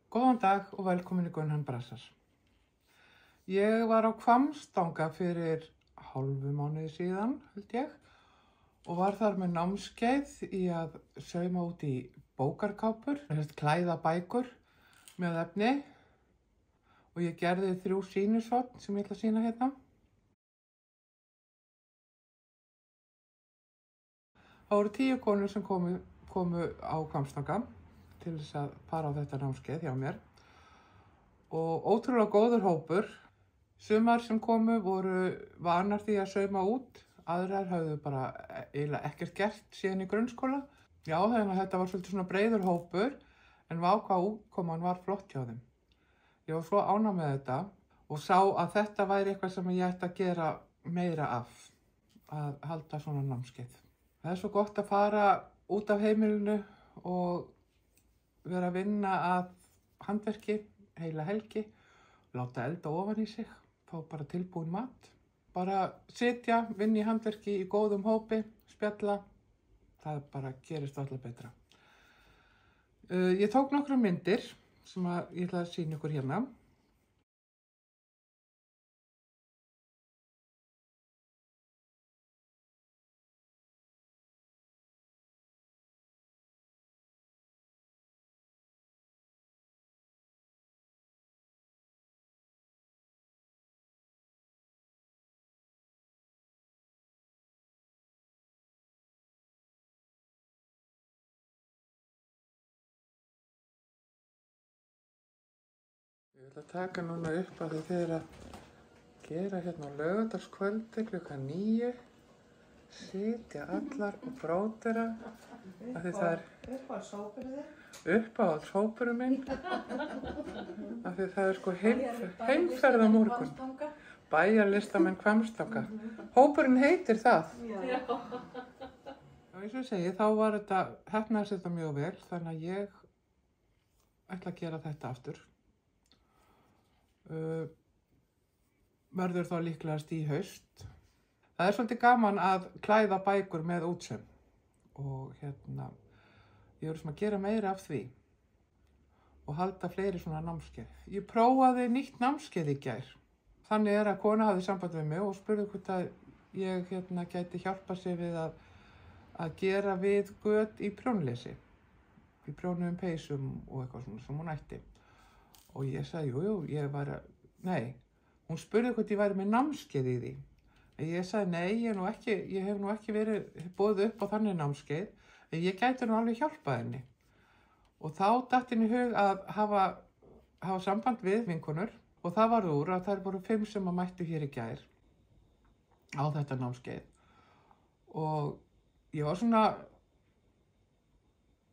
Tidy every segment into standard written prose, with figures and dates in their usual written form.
Góðan dag og velkomin í Gunnhan Brassar. Ég var á Hvammstanga fyrir hálfu mánuði síðan, held ég, og var þar með námskeið í að sauma út í bókarkápur, klæða bækur með efni, og ég gerði 3 sýnishorn sem ég ætla að sýna hérna. Það voru 10 konur sem komu á Hvammstanga til þess að fara á þetta námskeið hjá mér og ótrúlega góður hópur. Sumar sem komu voru vanar því að sauma út, aðrar höfðu bara eiginlega ekkert gert síðan í grunnskóla. Já, þannig að þetta var svolítið svona breiður hópur, en vá hvað útkoman var flott hjá þeim. Ég var svo ánægð með þetta og sá að þetta væri eitthvað sem ég ætti að gera meira af, að halda svona námskeið. Það er svo gott að fara út af heimilinu og vera að vinna að handverki heila helgi, láta elda ofan í sig, fá bara tilbúin mat, bara sitja, vinna í handverki í góðum hópi, spjalla, það bara gerist alltaf betra. Ég tók nokkrar myndir sem ég ætla að sýna ykkur hérna. Ég ætla að taka núna upp að þið eru að gera hérna á laugardagskvöldi klukkan 9. Sitja allar og bródera af því það er uppáhaldshópurinn minn. Af því það er sko heimferð á morgun. Bæjarlistamenn Hvammstanga. Hópurinn heitir það. Já. Og eins og ég segi, þá var þetta, heppnaðist þetta mjög vel, þannig að ég ætla að gera þetta aftur. Verður þá líklegast í haust. Það er svolítið gaman að klæða bækur með útsaum og hérna, ég verður svona að gera meira af því og halda fleiri svona námskeið. Ég prófaði nýtt námskeið í gær. Þannig er að kona hafði samband við mig og spurði hvort að ég gæti hjálpa sér við að gera við göt í prjónlesi, í prjónuðum peysum og eitthvað svona sem hún ætti. Og ég sagði, nei, hún spurði hvort ég væri með námskeið í því. Ég sagði, nei, ég hef nú ekki verið boðið upp á þannig námskeið, en ég gæti nú alveg hjálpað henni. Og þá datt henni í hug að hafa samband við vinkonur og það var úr að þær voru 5 sem að mættu hér í gær á þetta námskeið. Og ég var svona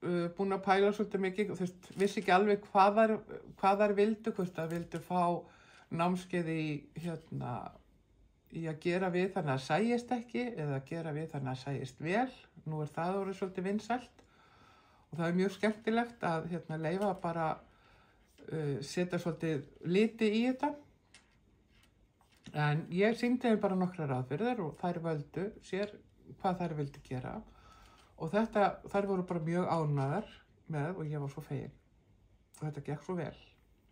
búin að pæla svolítið mikið, vissi ekki alveg hvað þær vildu, hvort þær vildu fá námskeið í að gera við þannig að sæjist ekki eða gera við þannig að sæjist vel. Nú er það orðið svolítið vinsælt og það er mjög skemmtilegt að leyfa bara setja svolítið liti í þetta. En ég sýndi þeim bara nokkrar aðferðir og þær völdu sér hvað þær vildu gera. Og þær voru bara mjög ánægðar með og ég var svo fegin. Og þetta gekk svo vel.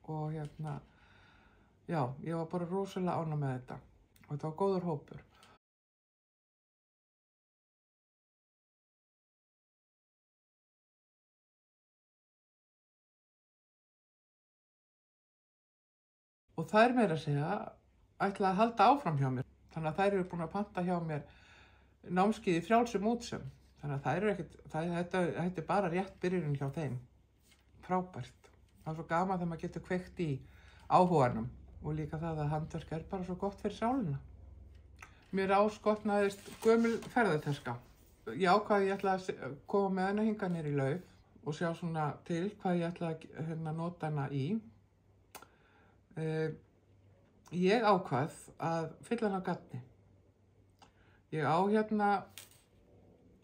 Og já, ég var bara rosalega ánægð með þetta. Og þetta var góður hópur. Og þær meira að segja ætla að halda áfram hjá mér. Þannig að þær eru búin að panta hjá mér námskeið í frjálsum útsaum. Þannig að þetta er bara rétt byrjunin hjá þeim. Frábært. Það er svo gaman þegar maður getur kveikt í áhuganum og líka það að handverk er bara svo gott fyrir sálina. Mér áskotnaðist gömul ferðatöska. Ég ákvað ég ætla að koma með hana hingað niður í Lauf og sjá svona til hvað ég ætla að nota hana í. Ég ákvað að fylla hana gatni. Ég á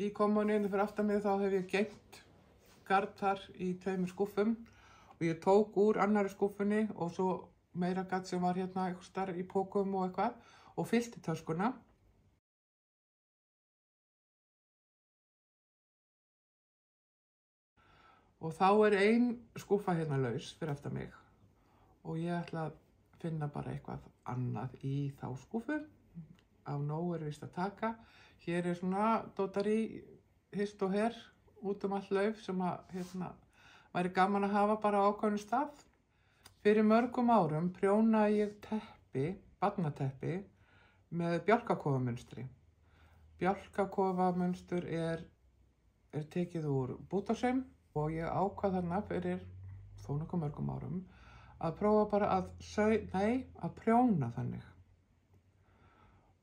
í kommóninu fyrir aftan mig þá hef ég geymt garn þar í 2 skúffum og ég tók úr annari skúffunni og svo meira garn sem var eitthvað starf í pókum og eitthvað og fyllti töskuna Og þá ein skúffa hérna laus fyrir eftir mig og ég ætla að finna bara eitthvað annað í þá skúffu. Á nóg víst að taka. Hér svona dótari hist og her út allt lauf sem að væri gaman að hafa bara á ákveðnum stað. Fyrir mörgum árum prjónaði ég teppi, barnateppi með bjálkakofamunstri. Bjálkakofamunstur er tekið úr bútasaum og ég ákvað þarna fyrir þó nokkuð mörgum árum að prófa bara að prjóna þannig.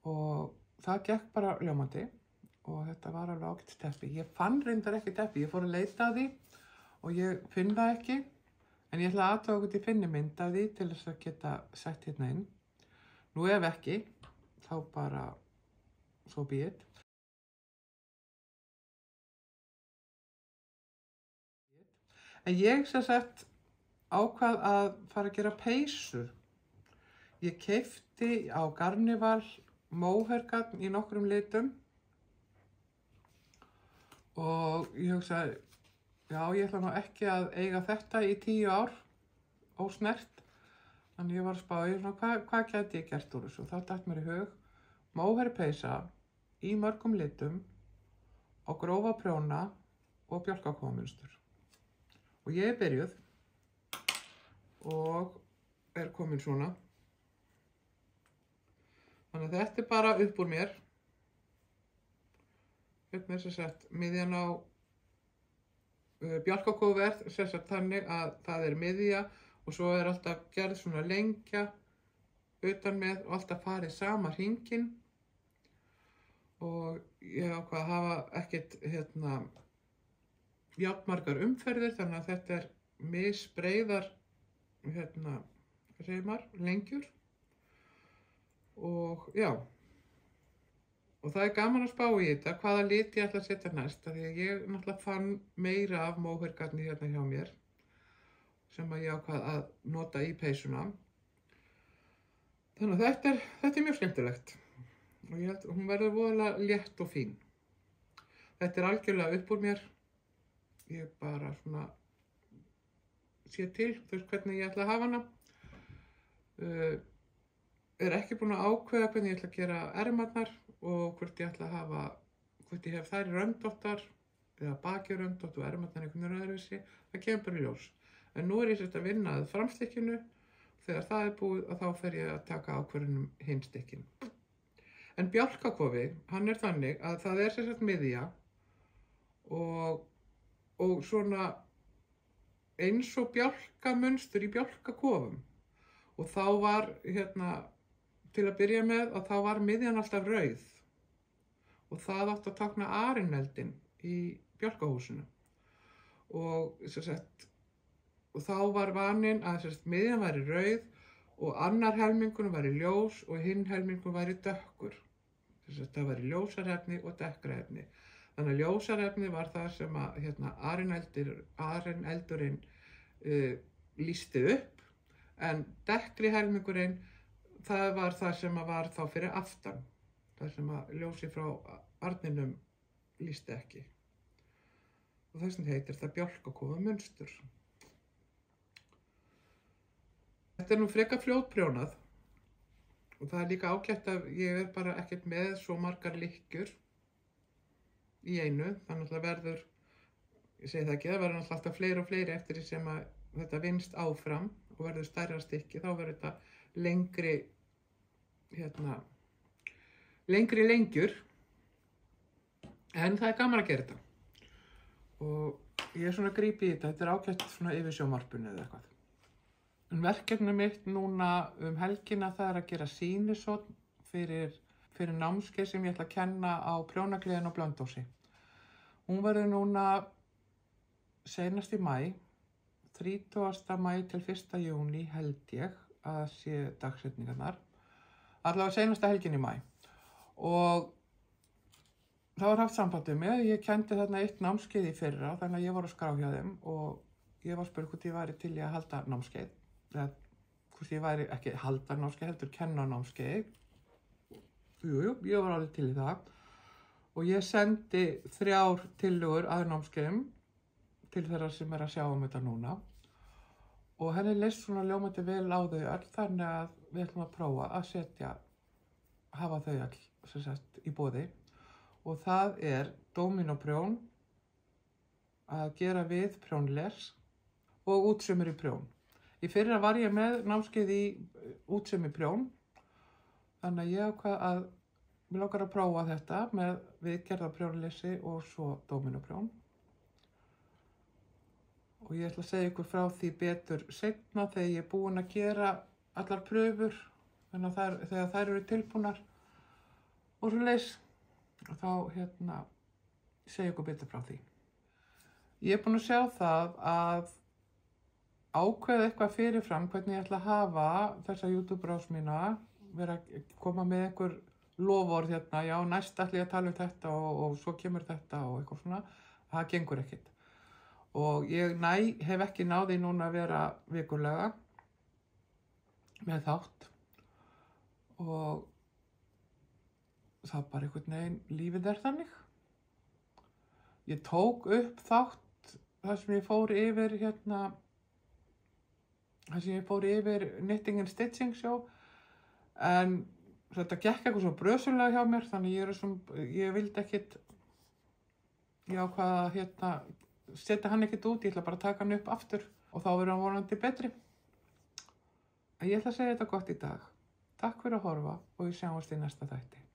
Og það gekk bara ljómandi og þetta var alveg ágætt teppi. Ég fann reyndar ekki teppi, ég fór að leita að því og ég finn það ekki. En ég ætla að athuga hvort ég finni mynd af því til þess að geta sett hérna inn. Nú ef ekki, þá bara so be it. En ég sem sagt ákvað að fara að gera peysur. Ég keypti á Garnival móhergarn í nokkrum litum og ég hugsaði, já, ég ætla nú ekki að eiga þetta í 10 ár ósnert. Þannig ég var að spá, hvað gæti ég gert úr þessu? Og þá datt mér í hug, móherpeysa í mörgum litum á grófa prjóna og bjálkakofamunstur. Og ég er byrjuð og er komin svona. Þannig að þetta er bara upp úr mér. Upp með sem sagt miðjan á bjálkakofaverð, sem sagt þannig að það er miðja og svo er alltaf gerð svona lengja utan með og alltaf farið sama hringinn. Og ég ákvað að hafa ekkert jafnmargar umferðir, þannig að þetta er misbreiðar lengjur og já. Og það er gaman að spá í þetta, hvaða lit ég ætla að setja næst, því að ég náttúrulega fann meira af móhergarni hérna hjá mér sem að ég ákvað að nota í peysuna. Þannig að þetta er mjög skemmtilegt og ég held að hún verður voðalega létt og fín. Þetta er algjörlega upp úr mér. Ég bara svona sé til, þú veist hvernig ég ætla að hafa hana. Er ekki búin að ákveða hvernig ég ætla að gera ermarnar og hvort ég ætla að hafa, hvort ég hef þær í röndóttar eða baki röndótt og ermarnar einhvern veginn öðruvísi. Það kemur bara í ljós. En nú er ég að vinna að framstykkinu. Þegar það er búið þá fer ég að taka ákvörðun hinn stykkin. En bjálkakofi, hann er þannig að það er sem sagt miðja og svona eins og bjálkamunstur í bjálkakofum. Og þá var til að byrja með að þá var miðjan alltaf rauð. Og það átti að tákna arineldin í bjálkahúsinu. Og þá var vaninn að miðjan væri rauð og annar helmingur væri ljós og hinn helmingur væri dökkur. Það væri ljósarefni og dekkra-efni. Þannig að ljósarefni var það sem að arineldurinn lýsti upp, en dekkri helmingurinn, það var það sem að var þá fyrir aftan. Það sem að ljósi frá arninum lýsti ekki. Og þess vegna heitir það bjálkakofamunstur. Þetta er nú frekar fljótprjónað og það er líka ágætt að ég er bara ekkert með svo margar lykkjur í einu. Þannig að verður, ég segi það ekki, það verður alltaf fleiri og fleiri eftir því sem að þetta vinnst áfram og verður stærra stykki, þá verður þetta lengri lengjur. En það er gaman að gera þetta. Og ég er svona að grípa í þetta er ágætt svona yfir sjónvarpinu eða eitthvað. En verkefni mitt núna helgina það er að gera sýnishorn fyrir námskeið sem ég ætla að kenna á prjónagleðin á Blönduósi. Hún verður núna seinast í maí, 30. maí til 1. júní held ég að sé dagsetningarnar. Allavega seinasta helgin í maí. Og það var haft samband um mig, ég kenndi þarna eitt námskeið í fyrra, þannig að ég var að skrá hjá þeim og ég var að spyrja hvort ég væri til í að halda námskeið. Hvort ég væri ekki halda námskeið, heldur kenna námskeið. Jú, ég var alveg til í það. Og ég sendi 3 tillögur að námskeiðum til þeirra sem að sjá þetta núna. Og henni leist svona ljómandi vel á þau öll, þannig að við ætlum að prófa að hafa þau öll sem sagt í boði. Og það Domino-prjón, að gera við prjónlers og útsaumur í prjón. Í fyrra var ég með námskeið í útsaumi prjón, þannig að ég ákvað að mig langar að prófa þetta með viðgerða prjónlesi og svo Domino-prjón. Og ég ætla að segja ykkur frá því betur seinna þegar ég er búin að gera allar pröfur, þannig að þegar þær eru tilbúnar og svoleiðis, þá segja ykkur betur frá því. Ég er búin að sjá það að ákveða eitthvað fyrirfram hvernig ég ætla að hafa þessa YouTube-rás mína, vera að koma með einhver loforð já, næst ætla ég að tala um þetta og svo kemur þetta og eitthvað svona, það gengur ekkert. Og ég hef ekki náði núna að vera vikulega með þátt og það bara einhvern veginn, lífið þannig. Ég tók upp þátt þar sem ég fór yfir Knitting and Stitching show, en þetta gekk eitthvað svo brösulega hjá mér, þannig ég vildi ekkit, ég ákvað að setja hann ekkert út, ég ætla bara að taka hann upp aftur og þá verður hann vonandi betri. En ég ætla að segja þetta gott í dag. Takk fyrir að horfa og við sjáumst í næsta þætti.